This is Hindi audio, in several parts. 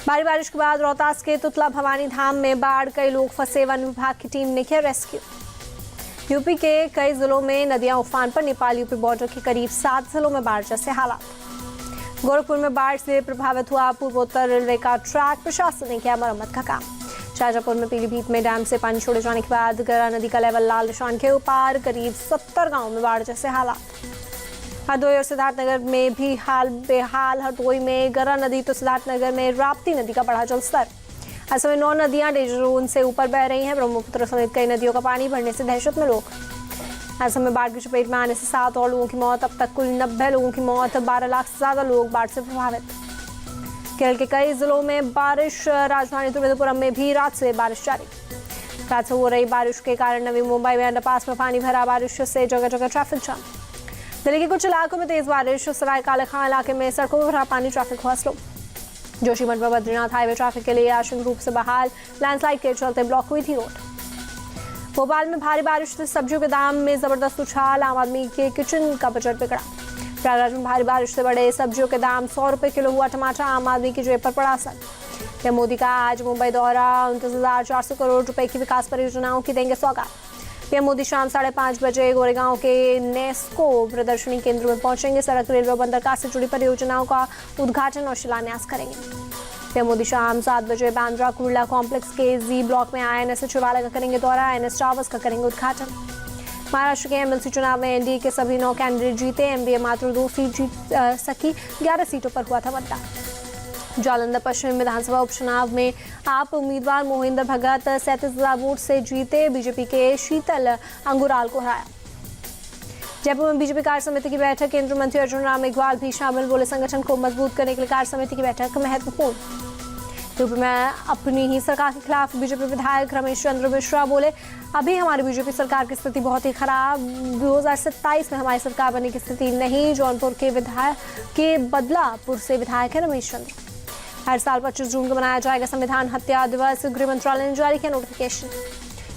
भारी बारिश के बाद रोहतास के तुतला भवानी धाम में बाढ़, कई लोग फंसे, वन विभाग की टीम ने किया रेस्क्यू। यूपी के कई जिलों में नदियां उफान पर, नेपाल यूपी बॉर्डर के करीब 7 जिलों में बाढ़ जैसे हालात। गोरखपुर में बाढ़ से प्रभावित हुआ पूर्वोत्तर रेलवे का ट्रैक, प्रशासन ने किया मरम्मत का काम। शाजापुर में पीलीभीत में डैम से पानी छोड़े जाने के बाद गरा नदी का लेवल लाल निशान के ऊपर, करीब 70 गांवों में बाढ़ जैसे हालात। हरदोई और सिद्धार्थनगर में भी हाल बेहाल। हरदोई में गरा नदी तो सिद्धार्थनगर में राप्ती नदी का बढ़ा जलस्तर। ऐसे में 9 नदियां डेंजर जोन से ऊपर बह रही हैं। ब्रह्मपुत्र समेत कई नदियों का पानी बढ़ने से दहशत में लोग। ऐसे में बाढ़ की चपेट में आने से 7 और लोगों की मौत। अब तक कुल 90 लोगों की मौत, 12 लाख से ज्यादा लोग बाढ़ से प्रभावित। केरल के कई जिलों में बारिश, राजधानी तिरुवनंतपुरम में भी रात से बारिश जारी। रात से हो रही बारिश के कारण नवी मुंबई में अंडरपास में पानी भरा, बारिश से जगह जगह ट्रैफिक जाम। दिल्ली के कुछ इलाकों में तेज बारिश, सराय काले खां इलाके में सड़कों पर भरा पानी, ट्रैफिक हुआ स्लो। जोशीमठ में बद्रीनाथ हाईवे ट्रैफिक के लिए आंशिक रूप से बहाल, लैंडस्लाइड के चलते ब्लॉक हुई थी रोड। भोपाल में भारी बारिश से सब्जियों के दाम में जबरदस्त उछाल, आम आदमी के किचन का बजट बिगड़ा। प्रयागराज में भारी बारिश से बढ़े सब्जियों के दाम, 100 रुपए किलो हुआ टमाटर, आम आदमी की जेब पर पड़ा असर। पीएम मोदी का आज मुंबई दौरा, 29,400 करोड़ रुपए की विकास परियोजनाओं की देंगे सौगात। पीएम मोदी शाम 5:30 बजे गोरेगांव के नेस्को प्रदर्शनी केंद्र में पहुंचेंगे। सड़क, रेलवे, बंदरगाह से जुड़ी परियोजनाओं का उद्घाटन और शिलान्यास करेंगे। पीएम मोदी शाम 7 बजे बांद्रा कुर्ला कॉम्प्लेक्स के जी ब्लॉक में INS सचिवालय का करेंगे दौरा, INS टावर्स का करेंगे उद्घाटन। महाराष्ट्र के MLC चुनाव में एनडीए के सभी 9 कैंडिडेट जीते, एनडीए मात्र 2 सीट जीत सकी, 11 सीटों पर हुआ था मतदान। जालंधर पश्चिम विधानसभा उपचुनाव में आप उम्मीदवार मोहिंदर भगत 37,000 वोट से जीते, बीजेपी के शीतल अंगुराल को हराया। जयपुर में बीजेपी कार्य समिति की बैठक, केंद्रीय मंत्री अर्जुन राम मेघवाल भी शामिल, बोले संगठन को मजबूत करने के लिए कार्य समिति की बैठक महत्वपूर्ण। यूपी में अपनी ही सरकार के खिलाफ बीजेपी विधायक रमेश चंद्र मिश्रा बोले, अभी हमारी बीजेपी सरकार की स्थिति बहुत ही खराब, 2027 में हमारी सरकार बनने की स्थिति नहीं। जौनपुर के विधायक के बदलापुर से विधायक है रमेश चंद्र। हर साल 25 जून को मनाया जाएगा संविधान हत्या दिवस, गृह मंत्रालय ने जारी किया नोटिफिकेशन।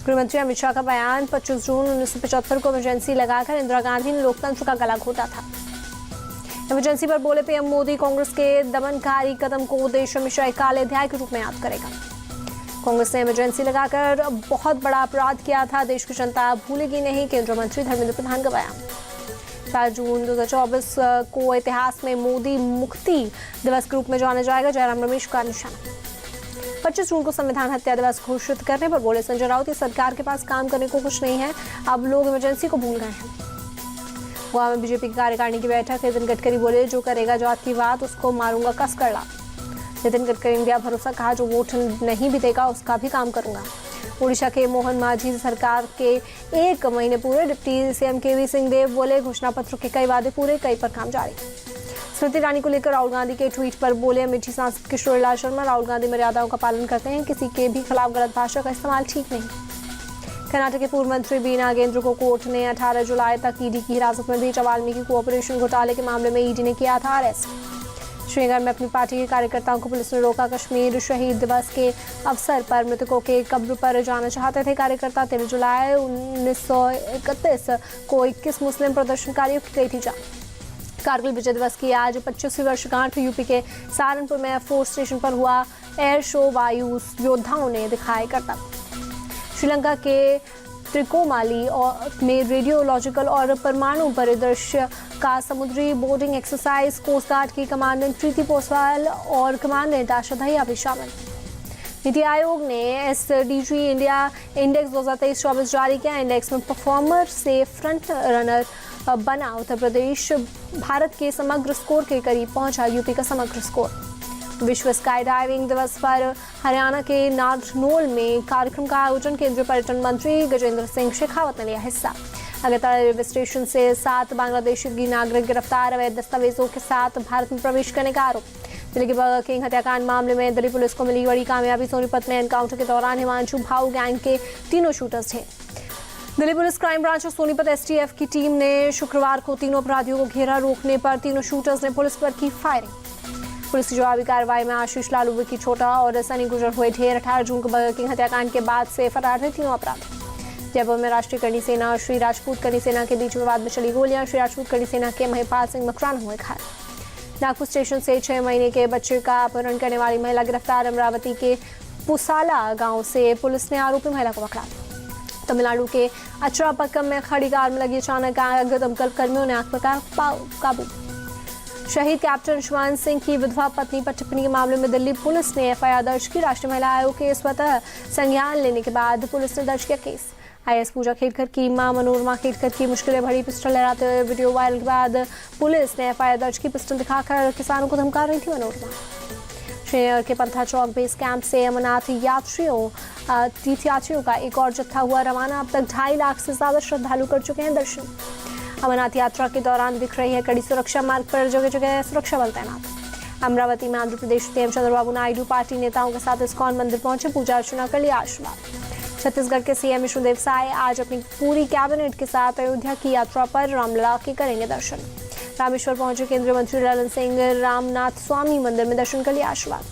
गृहमंत्री अमित शाह का बयान, 25 जून 1975 को इमरजेंसी लगाकर इंदिरा गांधी ने लोकतंत्र का गला घोटा था। इमरजेंसी पर बोले पीएम मोदी, कांग्रेस के दमनकारी कदम को देश हमेशा एक काले अध्याय के रूप में याद करेगा। कांग्रेस ने इमरजेंसी लगाकर बहुत बड़ा अपराध किया था, देश की जनता भूलेगी नहीं, केंद्रीय मंत्री धर्मेंद्र प्रधान का बयान। 4 जून 2024 को इतिहास में मोदी मुक्ति दिवस के रूप में जाना जाएगा, जयराम रमेश का निशाना। 25 जून को संविधान हत्या दिवस घोषित करने पर बोले संजय राउत, सरकार के पास काम करने को कुछ नहीं है, अब लोग इमरजेंसी को भूल गए हैं। गोवा में बीजेपी की कार्यकारिणी की बैठक, नितिन गडकरी बोले, जो करेगा जात की बात उसको मारूंगा कस कर ला। नितिन गडकरी ने दिया भरोसा, कहा जो वोट नहीं भी देगा उसका भी काम करूंगा। उड़ीसा के मोहन माझी सरकार के 1 महीने पूरे, डिप्टी सीएम केवी सिंहदेव बोले, घोषणा पत्र के कई वादे पूरे, कई पर काम जारी। स्मृति ईरानी को लेकर राहुल गांधी के ट्वीट पर बोले अमेठी सांसद किशोरीलाल शर्मा, राहुल गांधी मर्यादाओं का पालन करते हैं, किसी के भी खिलाफ गलत भाषा का इस्तेमाल ठीक नहीं। कर्नाटक के पूर्व मंत्री बी नागेंद्र को कोर्ट ने 18 जुलाई तक ईडी की हिरासत में भेजा। वाल्मीकि कोऑपरेशन घोटाले के मामले में ईडी ने किया था अरेस्ट। श्रीनगर में अपनी पार्टी के कार्यकर्ताओं को पुलिस ने रोका। कश्मीर शहीद दिवस के अवसर पर मृतकों के कब्र पर जाना चाहते थे कार्यकर्ता। 13 जुलाई 1931 को 21 मुस्लिम प्रदर्शनकारियों की गई थी जान। कारगिल विजय दिवस की आज 25वीं वर्षगांठ। यूपी के सहारनपुर में फोर्स स्टेशन पर हुआ एयर शो, वायु योद्धाओं ने दिखाए करतब। श्रीलंका के त्रिकोमाली में रेडियोलॉजिकल और परमाणु परिदृश्य का समुद्री बोर्डिंग एक्सरसाइज, कोस्ट गार्ड की कमांडेंट प्रीति पोसवाल और कमांडेंट आशा दहिया भी शामिल। नीति आयोग ने SDG इंडिया इंडेक्स 2023-24 जारी किया। इंडेक्स में परफॉर्मर से फ्रंट रनर बना उत्तर प्रदेश, भारत के समग्र स्कोर के करीब पहुंचा यूपी का समग्र स्कोर। विश्व स्काई डाइविंग दिवस पर हरियाणा के नारनौल में कार्यक्रम का आयोजन, केंद्रीय पर्यटन मंत्री गजेंद्र सिंह शेखावत ने लिया हिस्सा। अगरतला रेलवे स्टेशन से 7 बांग्लादेशी नागरिक गिरफ्तार, अवैध दस्तावेजों के साथ भारत में प्रवेश करने का आरोप। दिल्ली के बर्गर किंग हत्याकांड मामले में दिल्ली पुलिस को मिली बड़ी कामयाबी। सोनीपत में एनकाउंटर के दौरान हिमांशु भाऊ गैंग के 3 शूटर्स थे। दिल्ली पुलिस क्राइम ब्रांच और सोनीपत STF की टीम ने शुक्रवार को 3 अपराधियों को घेरा। रोकने पर 3 शूटर्स ने पुलिस पर की फायरिंग। पुलिस की जवाबी कार्रवाई में आशीष लालू, विकी छोटा और सनी गुजर हुए ढेर। 18 जून को बर्गर किंग हत्याकांड के बाद से फरार थे 3 अपराधी। जयपुर में राष्ट्रीय करनी सेना श्री राजपूत करनी सेना के बीच विवाद में चली गोलियां। श्री राजपूत करनी सेना के महिपाल सिंह मकराना हुए घायल। नागपुर स्टेशन से 6 महीने के बच्चे का अपहरण करने वाली महिला गिरफ्तार। अमरावती के पुसाला गांव से पुलिस ने आरोपी महिला को पकड़ा। तमिलनाडु के अचरापक्कम में खड़ी कार में लगी अचानक आग, दमकल कर्मियों ने आग पर काबू। शहीद कैप्टन शिवान सिंह की विधवा पत्नी पर टिप्पणी के मामले में दिल्ली पुलिस ने एफआईआर दर्ज की। राष्ट्रीय महिला आयोग के स्वतः संज्ञान लेने के बाद पुलिस ने दर्ज किया केस। आईएएस पूजा खेड़कर की मां मनोरमा खेड़कर की मुश्किलें भरी पिस्टल लहराते हुए वीडियो वायरल के बाद पुलिस ने एफआईआर दर्ज की। पिस्टल दिखाकर किसानों को धमका रही थी मनोरमा। श्रीनगर के पंथा चौक बेस कैंप से अमरनाथ तीर्थयात्रियों का एक और जत्था हुआ रवाना। अब तक 2.5 लाख से ज्यादा श्रद्धालु कर चुके हैं दर्शन। अमरनाथ यात्रा के दौरान दिख रही है कड़ी सुरक्षा, मार्ग पर जगह जगह सुरक्षा बल तैनात। अमरावती में आंध्र प्रदेश सीएम चंद्रबाबू नायडू पार्टी नेताओं के साथ इस्कॉन मंदिर पहुंचे, पूजा अर्चना कर लिया आशीर्वाद। छत्तीसगढ़ के सीएम विष्णुदेव साय आज अपनी पूरी कैबिनेट के साथ अयोध्या की यात्रा पर रामलला के करेंगे दर्शन। रामेश्वर पहुंचे केंद्रीय मंत्री ललन सिंह, रामनाथ स्वामी मंदिर में दर्शन कर लिया आशीर्वाद।